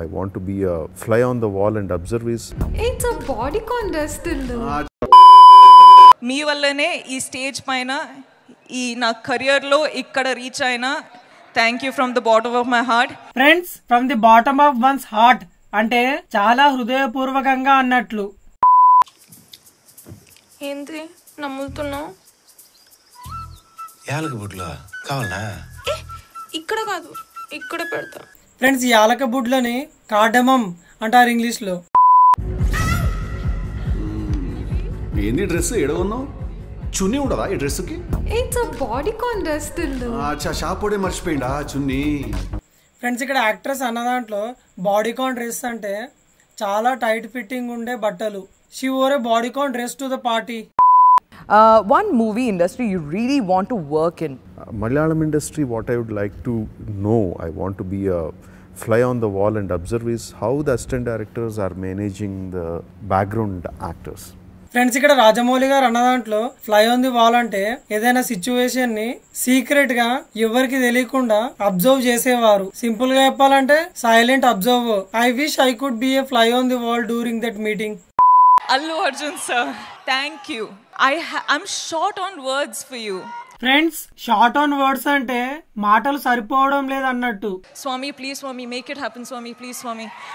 I want to be a fly on the wall and observe his. It's a bodycon rest in the. మీ వల్లనే ఈ stage పైన ఈ నా కెరియర్లో ఇక్కడ రీచ్ అయినా. Thank you from the bottom of my heart. Friends, from the bottom of once heart అంటే చాలా హృదయపూర్వకంగా అన్నట్లు. ఏంటి నమ్ముతున్నావు? యాలక బుడ్లో కావాలనా? ఇక్కడ కాదు, ఇక్కడ పెడతా. ఫ్రెండ్స్, యాలక బుడ్లని కార్డమమ్ అంటారు ఇంగ్లీష్ లో. ఏంది డ్రెస్ ఎడగొన్నావు? చున్నీ ఉండదా ఈ డ్రెస్ కి? ఇట్స్ అ బాడీకాన్ డ్రెస్ ఇల్లు. షాప్ ఓడే మర్చిపోయిందా చున్నీ? ఫ్రెండ్స్, ఇక్కడ యాక్ట్రెస్ అన్న దాంట్లో బాడీకాన్ డ్రెస్ అంటే చాలా టైట్ ఫిట్టింగ్ ఉండే బట్టలు. She wore A bodycon dress to the party. One movie industry you really want to work in? Malayalam industry, what I would like to know, I want to be a fly on the wall and observe is how the assistant directors are managing the background actors. Friends, ఇక్కడ రాజమౌళి గారు అన్న దాంట్లో fly on the wall అంటే ఏదైనా situation ని secret గా ఎవరికి తెలియకుండా అబ్జర్వ్ చేసేవారు. సింపుల్ గా చెప్పాలంటే silent observe. I wish I could be A fly on the wall during that meeting. Allu Arjun sir, thank you. I'm short on words for you. Friends, short on words అంటే మాటలు సరిపోవడం లేదు అన్నట్టు. Swami, please Swami, make it happen Swami, please Swami.